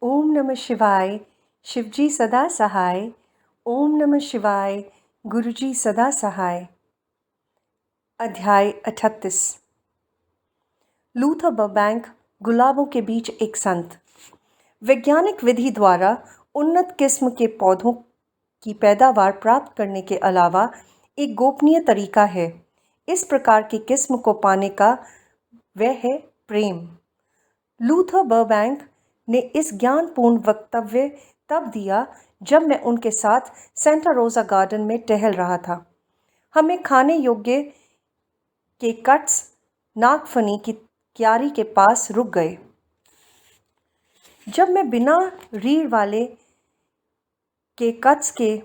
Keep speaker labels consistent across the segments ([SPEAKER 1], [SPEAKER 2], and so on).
[SPEAKER 1] ओम नमः शिवाय। शिवजी सदा सहाय। ओम नमः शिवाय। गुरुजी सदा सहाय। अध्याय 38। लूथर बर्बैंक, गुलाबों के बीच एक संत। वैज्ञानिक विधि द्वारा उन्नत किस्म के पौधों की पैदावार प्राप्त करने के अलावा एक गोपनीय तरीका है इस प्रकार की किस्म को पाने का, वह है प्रेम। लूथर बर्बैंक ने इस ज्ञानपूर्ण वक्तव्य तब दिया जब मैं उनके साथ सेंटा रोसा गार्डन में टहल रहा था। हमें खाने योग्य के कट्स नागफनी की क्यारी के पास रुक गए। जब मैं बिना रीढ़ वाले के कट्स के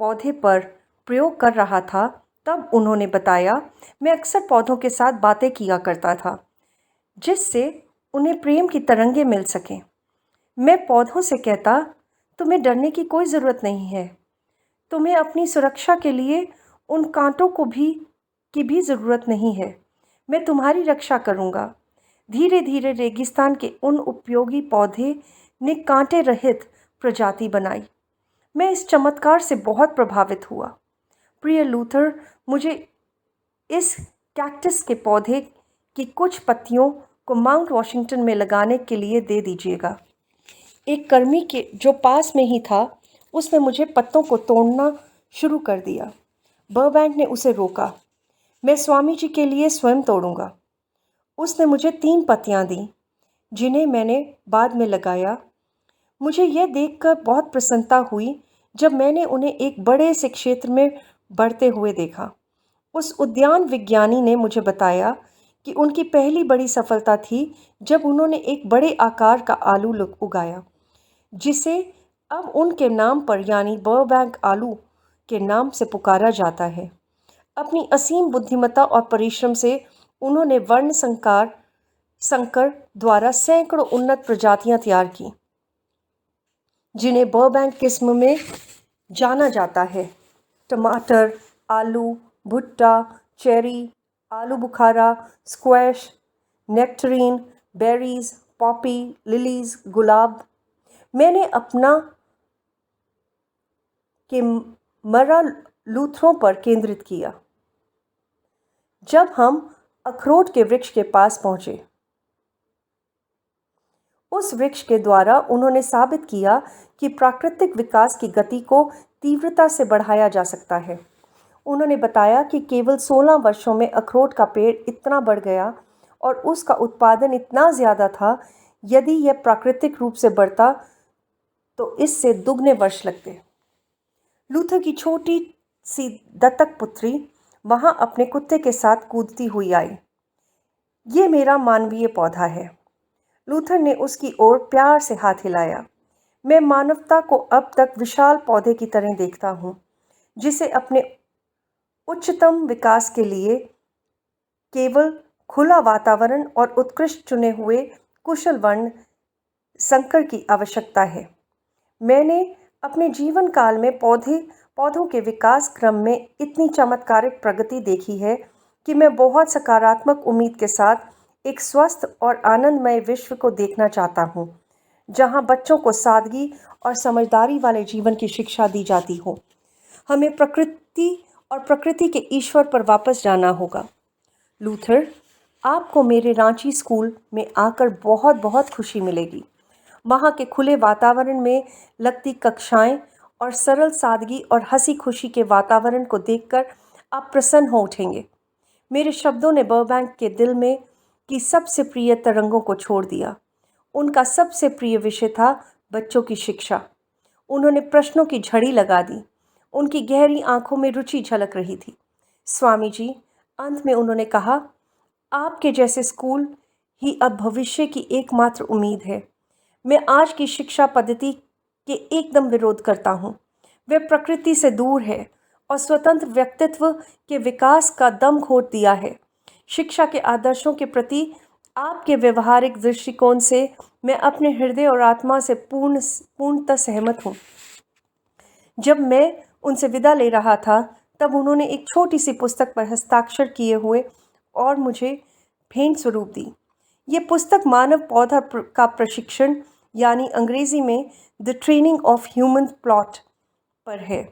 [SPEAKER 1] पौधे पर प्रयोग कर रहा था तब उन्होंने बताया, मैं अक्सर पौधों के साथ बातें किया करता था जिससे उन्हें प्रेम की तरंगें मिल सकें। मैं पौधों से कहता, तुम्हें डरने की कोई ज़रूरत नहीं है। तुम्हें अपनी सुरक्षा के लिए उन कांटों की भी ज़रूरत नहीं है। मैं तुम्हारी रक्षा करूँगा। धीरे धीरे रेगिस्तान के उन उपयोगी पौधे ने कांटे रहित प्रजाति बनाई। मैं इस चमत्कार से बहुत प्रभावित हुआ। प्रिय लूथर, मुझे इस कैक्टस के पौधे की कुछ पत्तियों को माउंट वॉशिंगटन में लगाने के लिए दे दीजिएगा। एक कर्मी के जो पास में ही था, उसने मुझे पत्तों को तोड़ना शुरू कर दिया। बर्बैंक ने उसे रोका। मैं स्वामी जी के लिए स्वयं तोड़ूंगा। उसने मुझे 3 पत्तियां दी जिन्हें मैंने बाद में लगाया। मुझे यह देखकर बहुत प्रसन्नता हुई जब मैंने उन्हें एक बड़े से क्षेत्र में बढ़ते हुए देखा। उस उद्यान विज्ञानी ने मुझे बताया कि उनकी पहली बड़ी सफलता थी जब उन्होंने एक बड़े आकार का आलू उगाया जिसे अब उनके नाम पर यानी बर्बैंक आलू के नाम से पुकारा जाता है। अपनी असीम बुद्धिमत्ता और परिश्रम से उन्होंने वर्ण संकर द्वारा सैकड़ों उन्नत प्रजातियां तैयार की जिन्हें बर्बैंक किस्म में जाना जाता है। टमाटर, आलू, भुट्टा, चेरी, आलू बुखारा, स्क्वैश, नेक्टरीन, बेरीज, पॉपी, लिलीज, गुलाब। मैंने अपना के मरा लूथरों पर केंद्रित किया। जब हम अखरोट के वृक्ष के पास पहुंचे, उस वृक्ष के द्वारा उन्होंने साबित किया कि प्राकृतिक विकास की गति को तीव्रता से बढ़ाया जा सकता है। उन्होंने बताया कि केवल 16 वर्षों में अखरोट का पेड़ इतना बढ़ गया और उसका उत्पादन इतना ज़्यादा था, यदि यह प्राकृतिक रूप से बढ़ता तो इससे दुगने वर्ष लगते। लूथर की छोटी सी दत्तक पुत्री वहां अपने कुत्ते के साथ कूदती हुई आई। ये मेरा मानवीय पौधा है। लूथर ने उसकी ओर प्यार से हाथ हिलाया। मैं मानवता को अब तक विशाल पौधे की तरह देखता हूँ जिसे अपने उच्चतम विकास के लिए केवल खुला वातावरण और उत्कृष्ट चुने हुए कुशल वर्ण संकर की आवश्यकता है। मैंने अपने जीवन काल में पौधों के विकास क्रम में इतनी चमत्कारिक प्रगति देखी है कि मैं बहुत सकारात्मक उम्मीद के साथ एक स्वस्थ और आनंदमय विश्व को देखना चाहता हूँ, जहाँ बच्चों को सादगी और समझदारी वाले जीवन की शिक्षा दी जाती हो। हमें प्रकृति और प्रकृति के ईश्वर पर वापस जाना होगा। लूथर, आपको मेरे रांची स्कूल में आकर बहुत बहुत खुशी मिलेगी। वहाँ के खुले वातावरण में लगती कक्षाएं और सरल सादगी और हंसी खुशी के वातावरण को देखकर आप प्रसन्न हो उठेंगे। मेरे शब्दों ने बर्बैंक के दिल में की सबसे प्रिय तरंगों को छोड़ दिया। उनका सबसे प्रिय विषय था बच्चों की शिक्षा। उन्होंने प्रश्नों की झड़ी लगा दी। उनकी गहरी आंखों में रुचि झलक रही थी। स्वामी जी, अंत में उन्होंने कहा, आपके जैसे स्कूल ही अब भविष्य की एकमात्र उम्मीद है। मैं आज की शिक्षा पद्धति के एकदम विरोध करता हूँ। वह प्रकृति से दूर है और स्वतंत्र व्यक्तित्व के विकास का दम घोट दिया है। शिक्षा के आदर्शों के प्रति आपके व्यवहारिक दृष्टिकोण से मैं अपने हृदय और आत्मा से पूर्णतः सहमत हूँ। जब मैं उनसे विदा ले रहा था तब उन्होंने एक छोटी सी पुस्तक पर हस्ताक्षर किए हुए और मुझे भेंट स्वरूप दी। ये पुस्तक मानव पौधा का प्रशिक्षण यानी अंग्रेज़ी में the training of human plot पर है।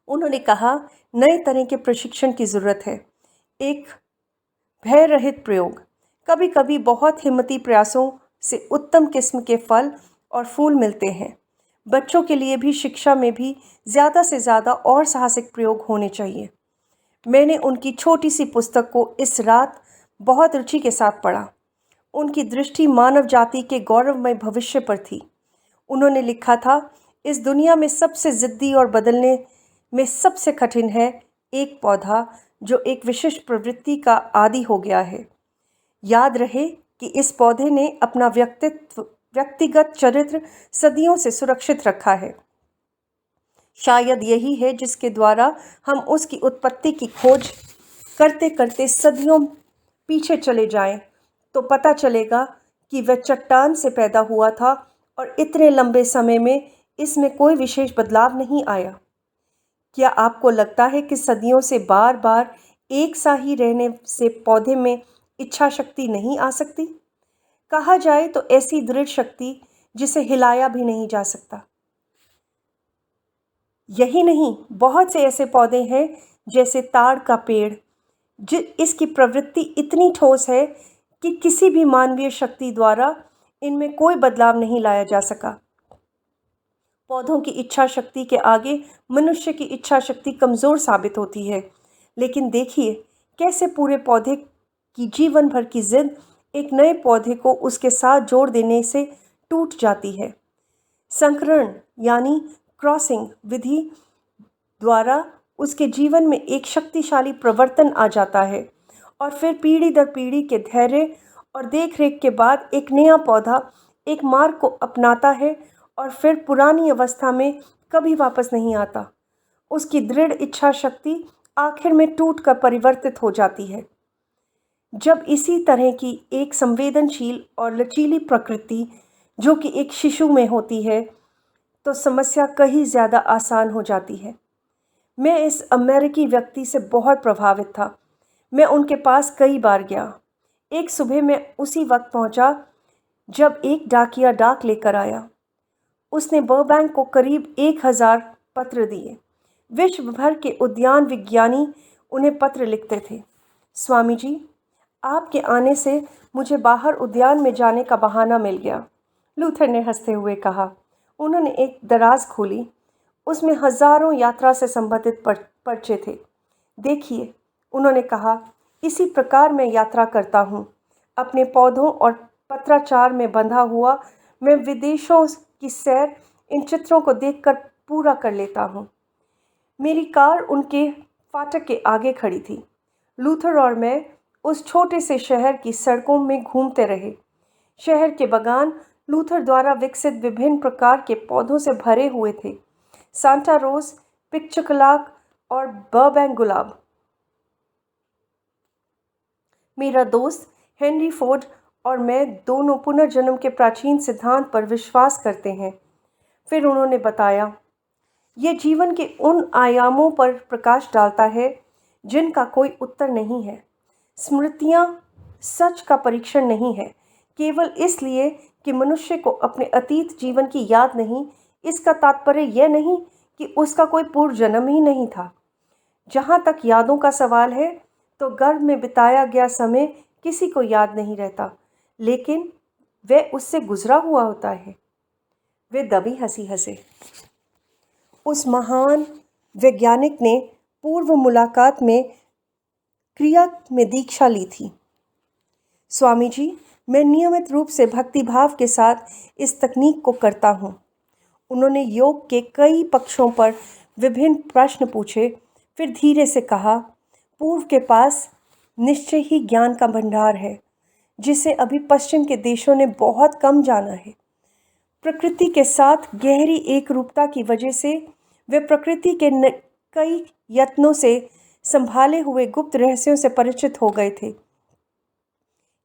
[SPEAKER 1] उन्होंने कहा, नए तरह के प्रशिक्षण की ज़रूरत है, एक भय रहित प्रयोग। कभी कभी बहुत हिम्मती प्रयासों से उत्तम किस्म के फल और फूल मिलते हैं। बच्चों के लिए भी शिक्षा में भी ज़्यादा से ज़्यादा और साहसिक प्रयोग होने चाहिए। मैंने उनकी छोटी सी पुस्तक को इस रात बहुत रुचि के साथ पढ़ा। उनकी दृष्टि मानव जाति के गौरवमय भविष्य पर थी। उन्होंने लिखा था, इस दुनिया में सबसे ज़िद्दी और बदलने में सबसे कठिन है एक पौधा जो एक विशिष्ट प्रवृत्ति का आदी हो गया है। याद रहे कि इस पौधे ने अपना व्यक्तिगत चरित्र सदियों से सुरक्षित रखा है। शायद यही है जिसके द्वारा हम उसकी उत्पत्ति की खोज करते करते सदियों पीछे चले जाएं तो पता चलेगा कि वह चट्टान से पैदा हुआ था और इतने लंबे समय में इसमें कोई विशेष बदलाव नहीं आया। क्या आपको लगता है कि सदियों से बार बार एक सा ही रहने से पौधे में इच्छा शक्ति नहीं आ सकती? कहा जाए तो ऐसी दृढ़ शक्ति जिसे हिलाया भी नहीं जा सकता। यही नहीं, बहुत से ऐसे पौधे हैं जैसे ताड़ का पेड़, इसकी प्रवृत्ति इतनी ठोस है कि किसी भी मानवीय शक्ति द्वारा इनमें कोई बदलाव नहीं लाया जा सका। पौधों की इच्छा शक्ति के आगे मनुष्य की इच्छा शक्ति कमज़ोर साबित होती है। लेकिन देखिए कैसे पूरे पौधे की जीवन भर की जिद एक नए पौधे को उसके साथ जोड़ देने से टूट जाती है। संकरण यानी क्रॉसिंग विधि द्वारा उसके जीवन में एक शक्तिशाली प्रवर्तन आ जाता है और फिर पीढ़ी दर पीढ़ी के धैर्य और देखरेख के बाद एक नया पौधा एक मार्ग को अपनाता है और फिर पुरानी अवस्था में कभी वापस नहीं आता। उसकी दृढ़ इच्छा शक्ति आखिर में टूट कर परिवर्तित हो जाती है। जब इसी तरह की एक संवेदनशील और लचीली प्रकृति जो कि एक शिशु में होती है तो समस्या कहीं ज़्यादा आसान हो जाती है। मैं इस अमेरिकी व्यक्ति से बहुत प्रभावित था। मैं उनके पास कई बार गया। एक सुबह मैं उसी वक्त पहुंचा जब एक डाकिया डाक लेकर आया। उसने बर्बैंक को करीब 1000 पत्र दिए। विश्व भर के उद्यान विज्ञानी उन्हें पत्र लिखते थे। स्वामी जी, आपके आने से मुझे बाहर उद्यान में जाने का बहाना मिल गया, लूथर ने हंसते हुए कहा। उन्होंने एक दराज खोली। उसमें हजारों यात्रा से संबंधित पर्चे थे। देखिए, उन्होंने कहा, इसी प्रकार मैं यात्रा करता हूँ। अपने पौधों और पत्राचार में बंधा हुआ मैं विदेशों की सैर इन चित्रों को देखकर पूरा कर लेता हूँ। मेरी कार उनके फाटक के आगे खड़ी थी। लूथर और मैं उस छोटे से शहर की सड़कों में घूमते रहे। शहर के बागान लूथर द्वारा विकसित विभिन्न प्रकार के पौधों से भरे हुए थे। सांता रोज, पिच्चकलाक और बर्बैंक गुलाब। मेरा दोस्त हेनरी फोर्ड और मैं दोनों पुनर्जन्म के प्राचीन सिद्धांत पर विश्वास करते हैं। फिर उन्होंने बताया, ये जीवन के उन आयामों पर प्रकाश डालता है जिनका कोई उत्तर नहीं है। स्मृतियाँ सच का परीक्षण नहीं है, केवल इसलिए कि मनुष्य को अपने अतीत जीवन की याद नहीं। इसका तात्पर्य यह नहीं कि उसका कोई पूर्व जन्म ही नहीं था। जहाँ तक यादों का सवाल है तो गर्भ में बिताया गया समय किसी को याद नहीं रहता, लेकिन वह उससे गुजरा हुआ होता है। वे दबी हंसी हंसे। उस महान वैज्ञानिक ने पूर्व मुलाकात में क्रिया में दीक्षा ली थी। स्वामी जी, मैं नियमित रूप से भक्तिभाव के साथ इस तकनीक को करता हूँ। उन्होंने योग के कई पक्षों पर विभिन्न प्रश्न पूछे, फिर धीरे से कहा, पूर्व के पास निश्चय ही ज्ञान का भंडार है जिसे अभी पश्चिम के देशों ने बहुत कम जाना है। प्रकृति के साथ गहरी एकरूपता की वजह से वे प्रकृति के कई यत्नों से संभाले हुए गुप्त रहस्यों से परिचित हो गए थे।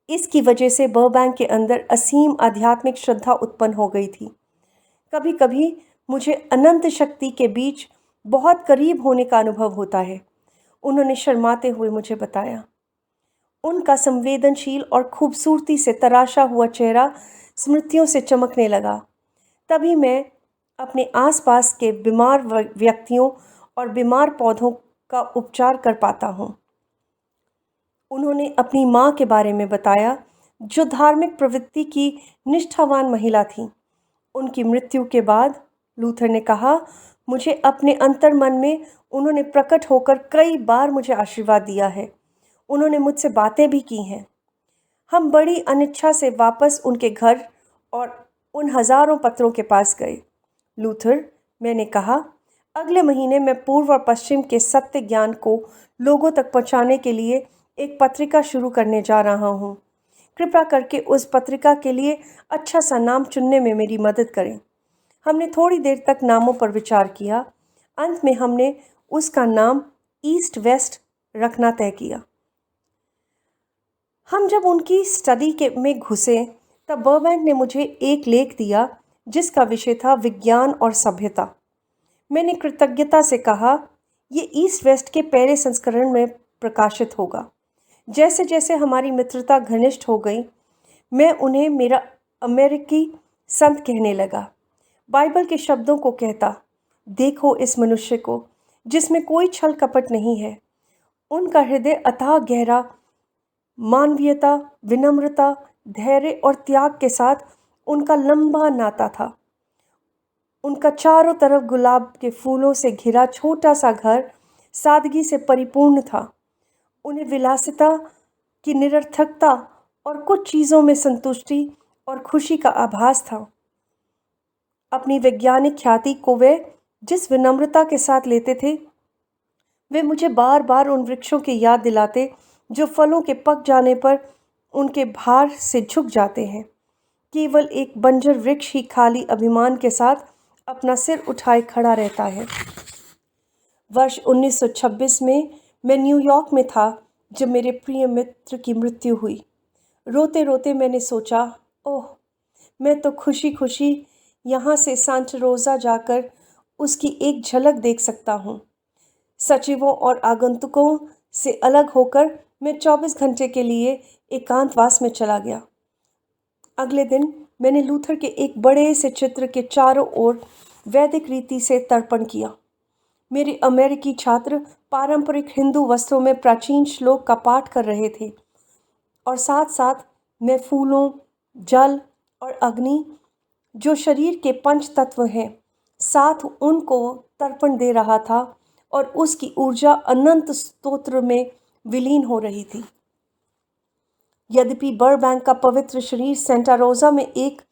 [SPEAKER 1] इसकी वजह से बर्बैंक के अंदर असीम आध्यात्मिक श्रद्धा उत्पन्न हो गई थी। कभी कभी मुझे अनंत शक्ति के बीच बहुत करीब होने का अनुभव होता है, उन्होंने शर्माते हुए मुझे बताया। उनका संवेदनशील और खूबसूरती से तराशा हुआ चेहरा स्मृतियों से चमकने लगा। तभी मैं अपने आसपास के बीमार व्यक्तियों और बीमार पौधों का उपचार कर पाता हूँ। उन्होंने अपनी माँ के बारे में बताया, जो धार्मिक प्रवृत्ति की निष्ठावान महिला थी। उनकी मृत्यु के बाद लूथर ने कहा, मुझे अपने अंतर्मन में उन्होंने प्रकट होकर कई बार मुझे आशीर्वाद दिया है। उन्होंने मुझसे बातें भी की हैं। हम बड़ी अनिच्छा से वापस उनके घर और उन हजारों पत्रों के पास गए। लूथर, मैंने कहा, अगले महीने मैं पूर्व और पश्चिम के सत्य ज्ञान को लोगों तक पहुंचाने के लिए एक पत्रिका शुरू करने जा रहा हूं। कृपया करके उस पत्रिका के लिए अच्छा सा नाम चुनने में मेरी मदद करें। हमने थोड़ी देर तक नामों पर विचार किया। अंत में हमने उसका नाम ईस्ट वेस्ट रखना तय किया। हम जब उनकी स्टडी के में घुसे तब बर्बैंक ने मुझे एक लेख दिया जिसका विषय था विज्ञान और सभ्यता। मैंने कृतज्ञता से कहा, ये ईस्ट वेस्ट के पहले संस्करण में प्रकाशित होगा। जैसे जैसे हमारी मित्रता घनिष्ठ हो गई, मैं उन्हें मेरा अमेरिकी संत कहने लगा। बाइबल के शब्दों को कहता, देखो इस मनुष्य को जिसमें कोई छल कपट नहीं है। उनका हृदय अथाह गहरा, मानवीयता, विनम्रता, धैर्य और त्याग के साथ उनका लंबा नाता था। उनका चारों तरफ गुलाब के फूलों से घिरा छोटा सा घर सादगी से परिपूर्ण था। उन्हें विलासिता की निरर्थकता और कुछ चीज़ों में संतुष्टि और खुशी का आभास था। अपनी वैज्ञानिक ख्याति को वे जिस विनम्रता के साथ लेते थे, वे मुझे बार बार उन वृक्षों की याद दिलाते जो फलों के पक जाने पर उनके भार से झुक जाते हैं। केवल एक बंजर वृक्ष ही खाली अभिमान के साथ अपना सिर उठाए खड़ा रहता है। वर्ष 1926 में मैं न्यूयॉर्क में था जब मेरे प्रिय मित्र की मृत्यु हुई। रोते रोते मैंने सोचा, ओह, मैं तो खुशी खुशी यहाँ से सांता रोज़ा जाकर उसकी एक झलक देख सकता हूँ। सचिवों और आगंतुकों से अलग होकर मैं 24 घंटे के लिए एकांतवास में चला गया। अगले दिन मैंने लूथर के एक बड़े से चित्र के चारों ओर वैदिक रीति से तर्पण किया। मेरे अमेरिकी छात्र पारंपरिक हिंदू वस्त्रों में प्राचीन श्लोक का पाठ कर रहे थे और साथ साथ मैं फूलों, जल और अग्नि, जो शरीर के पंच तत्व हैं, साथ उनको तर्पण दे रहा था और उसकी ऊर्जा अनंत स्तोत्र में विलीन हो रही थी। यद्यपि बर्बैंक का पवित्र शरीर सेंटा रोज़ा में एक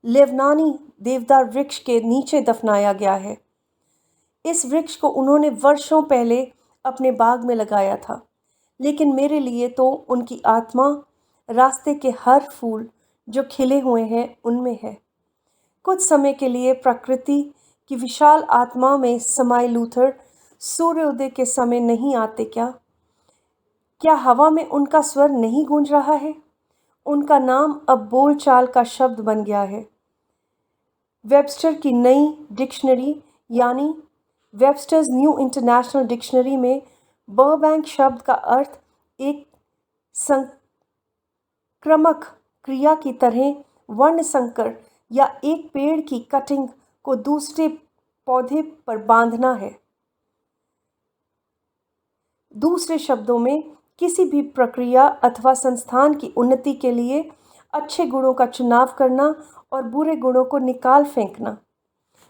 [SPEAKER 1] लेबनानी देवदार वृक्ष के नीचे दफनाया गया है। इस वृक्ष को उन्होंने वर्षों पहले अपने बाग में लगाया था, लेकिन मेरे लिए तो उनकी आत्मा रास्ते के हर फूल जो खिले हुए हैं उनमें है। कुछ समय के लिए प्रकृति की विशाल आत्मा में समाये लूथर सूर्योदय के समय नहीं आते क्या? क्या हवा में उनका स्वर नहीं गूंज रहा है? उनका नाम अब बोलचाल का शब्द बन गया है। वेबस्टर की नई डिक्शनरी यानी वेबस्टर्स न्यू इंटरनेशनल डिक्शनरी में बर्बैंक शब्द का अर्थ एक संक्रामक क्रिया की तरह वर्ण संकर या एक पेड़ की कटिंग को दूसरे पौधे पर बांधना है। दूसरे शब्दों में, किसी भी प्रक्रिया अथवा संस्थान की उन्नति के लिए अच्छे गुणों का चुनाव करना और बुरे गुणों को निकाल फेंकना।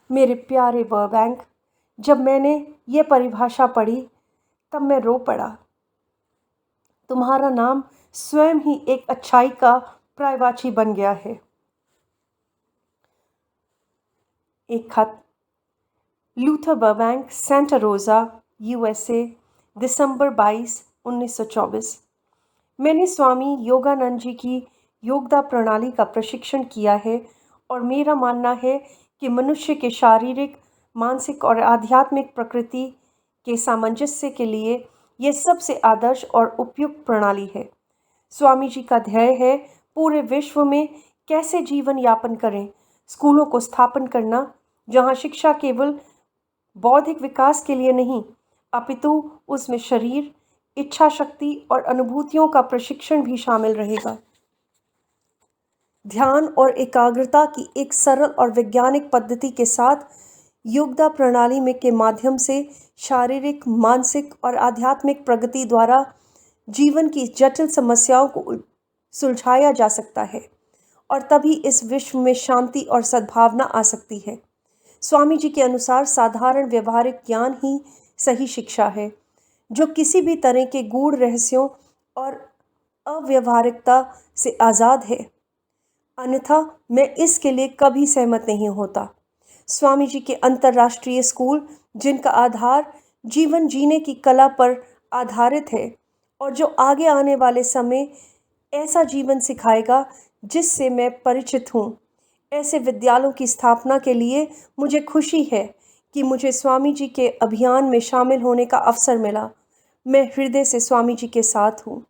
[SPEAKER 1] मेरे प्यारे बर्बैंक, जब मैंने ये परिभाषा पढ़ी तब मैं रो पड़ा। तुम्हारा नाम स्वयं ही एक अच्छाई का पर्यायवाची बन गया है। एक खत। लूथर बर्बैंक, सेंटा रोज़ा, USA, दिसंबर 22, 1924। मैंने स्वामी योगानंद जी की योगदा प्रणाली का प्रशिक्षण किया है और मेरा मानना है कि मनुष्य के शारीरिक, मानसिक और आध्यात्मिक प्रकृति के सामंजस्य के लिए यह सबसे आदर्श और उपयुक्त प्रणाली है। स्वामी जी का ध्येय है पूरे विश्व में कैसे जीवन यापन करें, स्कूलों को स्थापन करना जहां शिक्षा केवल बौद्धिक विकास के लिए नहीं, अपितु उसमें शरीर, इच्छा शक्ति और अनुभूतियों का प्रशिक्षण भी शामिल रहेगा। ध्यान और एकाग्रता की एक सरल और वैज्ञानिक पद्धति के साथ योगदा प्रणाली में के माध्यम से शारीरिक, मानसिक और आध्यात्मिक प्रगति द्वारा जीवन की जटिल समस्याओं को सुलझाया जा सकता है और तभी इस विश्व में शांति और सद्भावना आ सकती है। स्वामी जी के अनुसार साधारण व्यवहारिक ज्ञान ही सही शिक्षा है, जो किसी भी तरह के गूढ़ रहस्यों और अव्यवहारिकता से आज़ाद है। अन्यथा मैं इसके लिए कभी सहमत नहीं होता। स्वामी जी के अंतर्राष्ट्रीय स्कूल, जिनका आधार जीवन जीने की कला पर आधारित है और जो आगे आने वाले समय ऐसा जीवन सिखाएगा जिससे मैं परिचित हूँ, ऐसे विद्यालयों की स्थापना के लिए मुझे खुशी है कि मुझे स्वामी जी के अभियान में शामिल होने का अवसर मिला। मैं हृदय से स्वामी जी के साथ हूँ।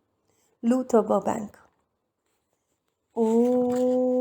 [SPEAKER 1] Luther Burbank. ओम